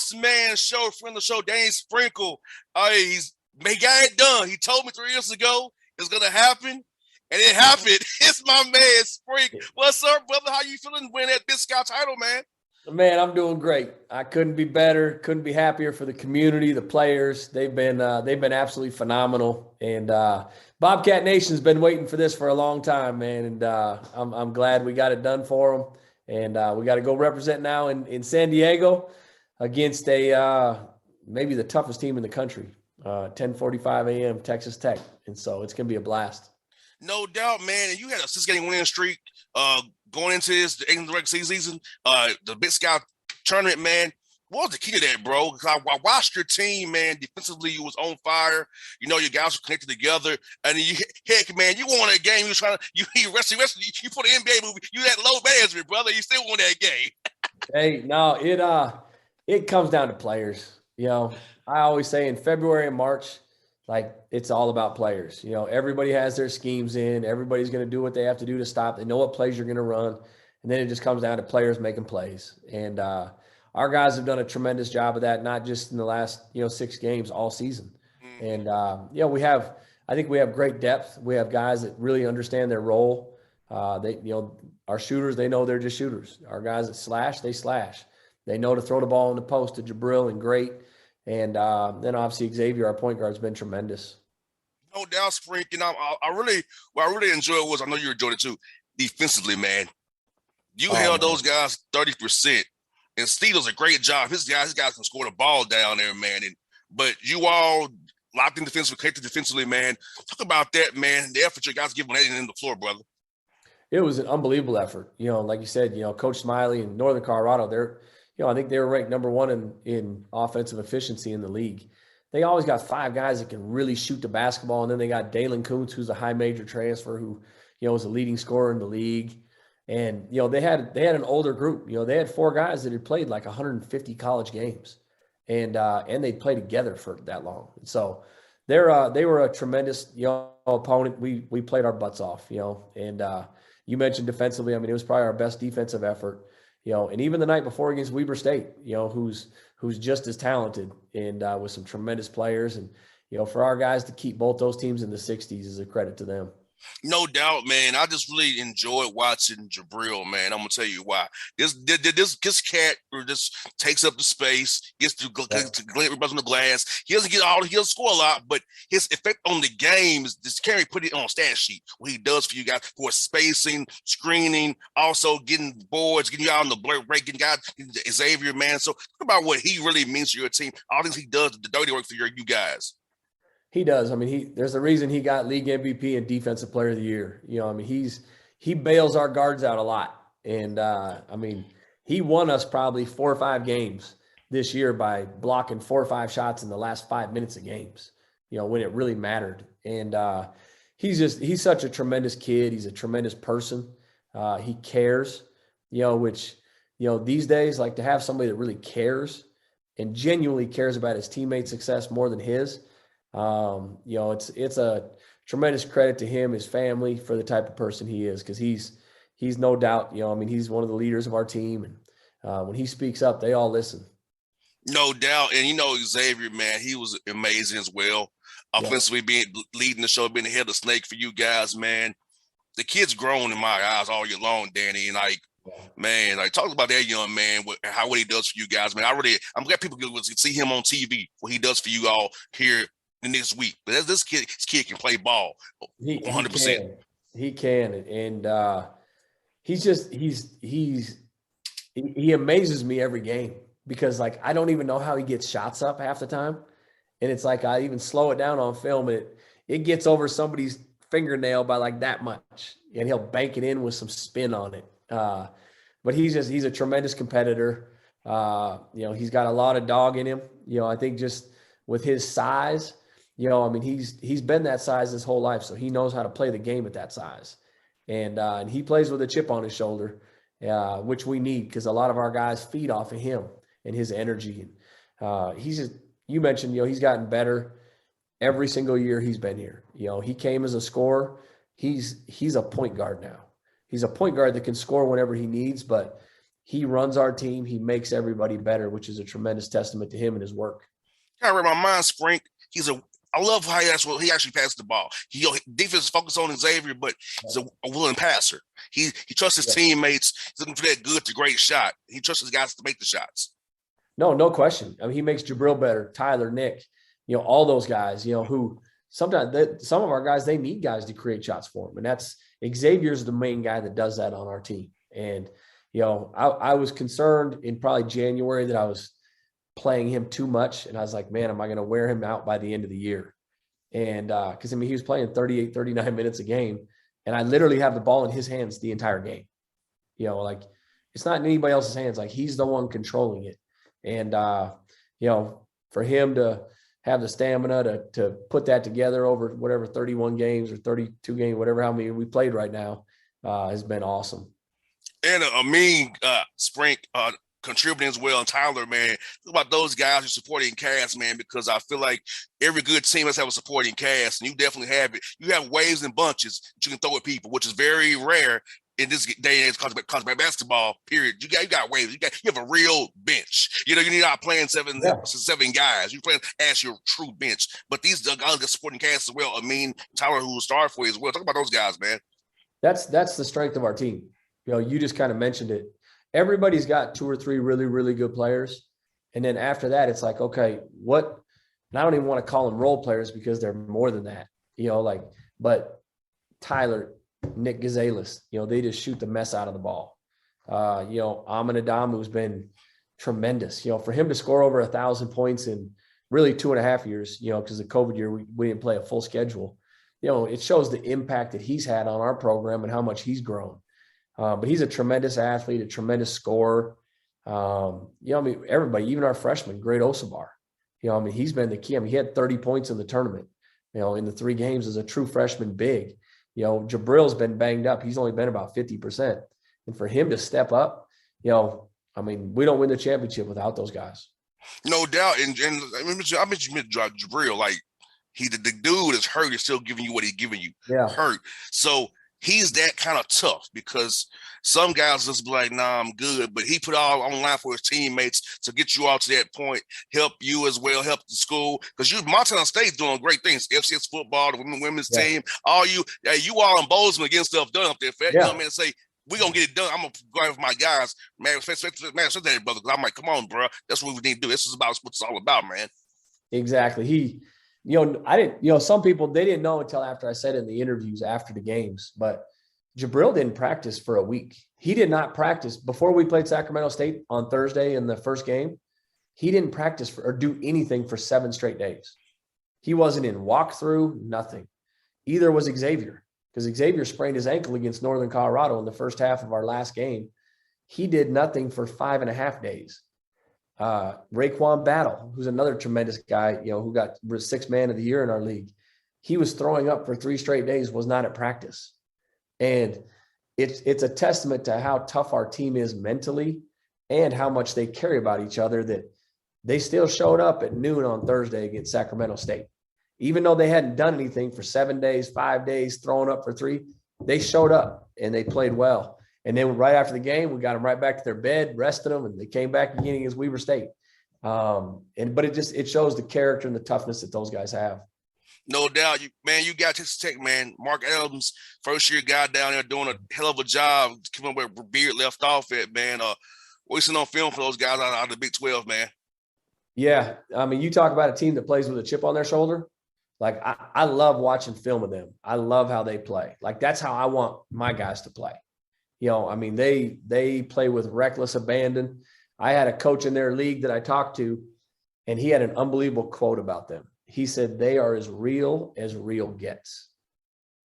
Bossman show, friend of the show, Danny Sprinkle. He got it done. He told me 3 years ago it's gonna happen, and it happened. It's my man Sprink. What's up, brother? How you feeling winning that Big Sky title, man? Man, I'm doing great. I couldn't be better. Couldn't be happier for the community, the players. They've been absolutely phenomenal. And Bobcat Nation's been waiting for this for a long time, man. And I'm glad we got it done for them. And we got to go represent now in San Diego against maybe the toughest team in the country. 10:45 a.m. Texas Tech, and so it's gonna be a blast. No doubt, man. And you had a 6-game winning streak going into the regular season, the Big Sky tournament, man. What was the key to that, bro? Because I watched your team, man. Defensively, you was on fire. You know, your guys were connected together. And heck, man, you won that game. You was trying to, you wrestling. You put an NBA movie. You had low management, brother. You still won that game. Hey, no, it comes down to players. You know, I always say in February and March, like it's all about players. You know, everybody has their schemes in. Everybody's going to do what they have to do to stop. They know what plays you're going to run. And then it just comes down to players making plays. And our guys have done a tremendous job of that, not just in the last, 6 games, all season. And, I think we have great depth. We have guys that really understand their role. Our shooters, they know they're just shooters. Our guys that slash, they slash. They know to throw the ball in the post to Jabril and great. And then obviously Xavier, our point guard, has been tremendous. No doubt, Sprink. And what I really enjoyed was, I know you enjoyed it too, defensively, man. You held those guys 30%. And Steve does a great job. His guys can score the ball down there, man. But you all locked in defensively, connected defensively, man. Talk about that, man. The effort you guys give on that end of the floor, brother. It was an unbelievable effort. Like you said, Coach Smiley in Northern Colorado, I think they were ranked number 1 in offensive efficiency in the league. They always got 5 guys that can really shoot the basketball. And then they got Dalen Kuntz, who's a high major transfer who, was a leading scorer in the league. And, they had an older group. They had 4 guys that had played like 150 college games. And they played together for that long. So they were a tremendous, opponent. We played our butts off, and you mentioned defensively. I mean, it was probably our best defensive effort. And even the night before against Weber State, who's just as talented and with some tremendous players. And, for our guys to keep both those teams in the 60s is a credit to them. No doubt, man. I just really enjoyed watching Jabril, man. I'm gonna tell you why. This cat just takes up the space, gets to everybody on the glass. He doesn't he'll score a lot, but his effect on the game is just can't put it on a stat sheet. What he does for you guys for spacing, screening, also getting boards, getting you out on the break, getting guys, Xavier, man. So talk about what he really means to your team. All things he does, the dirty work for you guys. He does. I mean, there's a reason he got league MVP and defensive player of the year. He bails our guards out a lot. And he won us probably 4 or 5 games this year by blocking 4 or 5 shots in the last 5 minutes of games, when it really mattered. And he's such a tremendous kid. He's a tremendous person. He cares, which, these days, like to have somebody that really cares and genuinely cares about his teammates' success more than his. It's a tremendous credit to him, his family, for the type of person he is, because he's no doubt, he's one of the leaders of our team, and when he speaks up, they all listen. No doubt. And Xavier, man, he was amazing as well. Offensively, leading the show, being the head of the snake for you guys, man. The kid's grown in my eyes all year long, Danny, and man, talk about that young man, what he does for you guys, man. I'm glad people can see him on TV, what he does for you all here in this week. But this kid can play ball 100%. He can. And he amazes me every game, because I don't even know how he gets shots up half the time. And it's like, I even slow it down on film and it gets over somebody's fingernail by that much, and he'll bank it in with some spin on it. But he's a tremendous competitor. He's got a lot of dog in him. I think just with his size, he's been that size his whole life, so he knows how to play the game at that size. And he plays with a chip on his shoulder, which we need, because a lot of our guys feed off of him and his energy. And you mentioned, he's gotten better every single year he's been here. He came as a scorer. He's a point guard now. He's a point guard that can score whenever he needs, but He runs our team. He makes everybody better, which is a tremendous testament to him and his work. Kind of read my mind, Sprink. I love how he actually passed the ball. Defense is focused on Xavier, but he's a willing passer. He trusts his teammates. He's looking for that good to great shot. He trusts his guys to make the shots. No question. I mean, he makes Jabril better, Tyler, Nick, all those guys, who sometimes some of our guys, they need guys to create shots for them. And that's Xavier's the main guy that does that on our team. And, I was concerned in probably January that I was playing him too much. And I was like, man, am I going to wear him out by the end of the year? And because, he was playing 38, 39 minutes a game. And I literally have the ball in his hands the entire game. It's not in anybody else's hands. Like, he's the one controlling it. And, for him to have the stamina to put that together over whatever 31 games or 32 games, whatever, how many we played right now, has been awesome. And Sprink contributing as well. And Tyler, man, think about those guys who supporting cast, man, because I feel like every good team has have a supporting cast, and you definitely have it. You have waves and bunches that you can throw at people, which is very rare in this day and age because of basketball, period. You got waves. You have a real bench. You're not playing seven guys. You're playing as your true bench. But these guys get supporting cast as well. Tyler, who will start for you as well. Talk about those guys, man. That's the strength of our team. You just kind of mentioned it. Everybody's got 2 or 3 really, really good players. And then after that, it's like, okay, what? And I don't even want to call them role players because they're more than that, but Tyler, Nick Gonzalez, they just shoot the mess out of the ball. Amin Adamu's been tremendous, for him to score over 1,000 points in really 2.5 years, because the COVID year, we didn't play a full schedule. It shows the impact that he's had on our program and how much he's grown. But he's a tremendous athlete, a tremendous scorer. Everybody, even our freshman, Great Osabar, he's been the key. He had 30 points in the tournament, in the 3 games as a true freshman big. Jabril's been banged up. He's only been about 50%. And for him to step up, we don't win the championship without those guys. No doubt. And I mentioned Jabril, like the dude is hurt. He's still giving you what he's giving you. Yeah. Hurt. So he's that kind of tough because some guys just be like, nah, I'm good. But he put all on line for his teammates to get you all to that point, help you as well, help the school. Because Montana State's doing great things. FCS football, the women's team, you all in Bossman getting stuff done up there. You know what I mean? Say, we're going to get it done. I'm going to go out with my guys. Man, especially that, brother. Because I'm like, come on, bro. That's what we need to do. This is about what it's all about, man. Exactly. I didn't, some people, they didn't know until after I said it in the interviews after the games, but Jabril didn't practice for a week. He did not practice before we played Sacramento State on Thursday in the first game. He didn't practice or do anything for 7 straight days. He wasn't in walkthrough, nothing. Either was Xavier, because Xavier sprained his ankle against Northern Colorado in the first half of our last game. He did nothing for 5.5 days. Raekwon Battle, who's another tremendous guy, who got 6th man of the year in our league. He was throwing up for 3 straight days, was not at practice. And it's a testament to how tough our team is mentally and how much they care about each other that they still showed up at noon on Thursday against Sacramento State. Even though they hadn't done anything for 7 days, 5 days, throwing up for 3, they showed up and they played well. And then right after the game, we got them right back to their bed, rested them, and they came back again against Weber State. But it shows the character and the toughness that those guys have. No doubt. You got Texas Tech, man. Mark Adams, first-year guy down there doing a hell of a job, coming where Beard left off at, man. We're sitting on film for those guys out of the Big 12, man. Yeah. You talk about a team that plays with a chip on their shoulder. Like, I love watching film of them. I love how they play. Like, that's how I want my guys to play. They play with reckless abandon. I had a coach in their league that I talked to, and he had an unbelievable quote about them. He said, they are as real gets.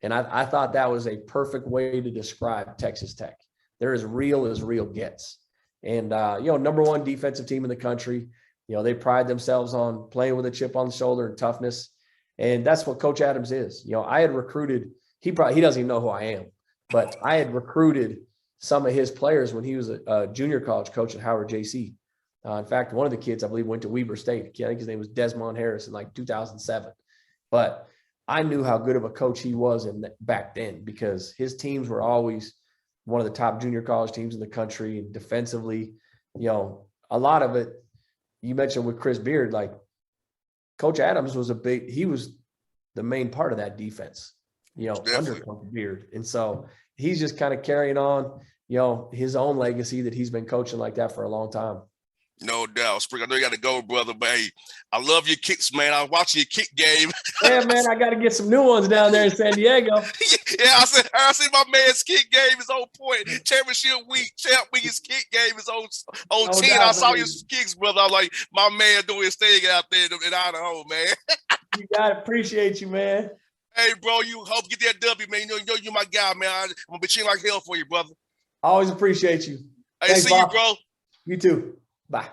And I thought that was a perfect way to describe Texas Tech. They're as real gets. And, number 1 defensive team in the country. They pride themselves on playing with a chip on the shoulder and toughness. And that's what Coach Adams is. I had recruited, he doesn't even know who I am. But I had recruited some of his players when he was a junior college coach at Howard JC. In fact, one of the kids, I believe, went to Weber State. I think his name was Desmond Harris in like 2007. But I knew how good of a coach he was back then because his teams were always one of the top junior college teams in the country. And defensively, you know, a lot of it, you mentioned with Chris Beard, like Coach Adams was he was the main part of that defense, you know, under Coach Beard. And so he's just kind of carrying on, you know, his own legacy that he's been coaching like that for a long time. No doubt. Spring, I know you got to go, brother, but hey, I love your kicks, man. I was watching your kick game. Yeah, man, I got to get some new ones down there in San Diego. Yeah, I said my man's kick game is on point. Championship week, champ week, his kick game is on 10. I saw your kicks, brother. I was like, my man doing his thing out there in Idaho, man. You got it. Appreciate you, man. Hey, bro, you hope get that W, man. You know you're my guy, man. I'm going to be cheering like hell for you, brother. I always appreciate you. Hey, Thanks, see Bob. You, bro. You too. Bye.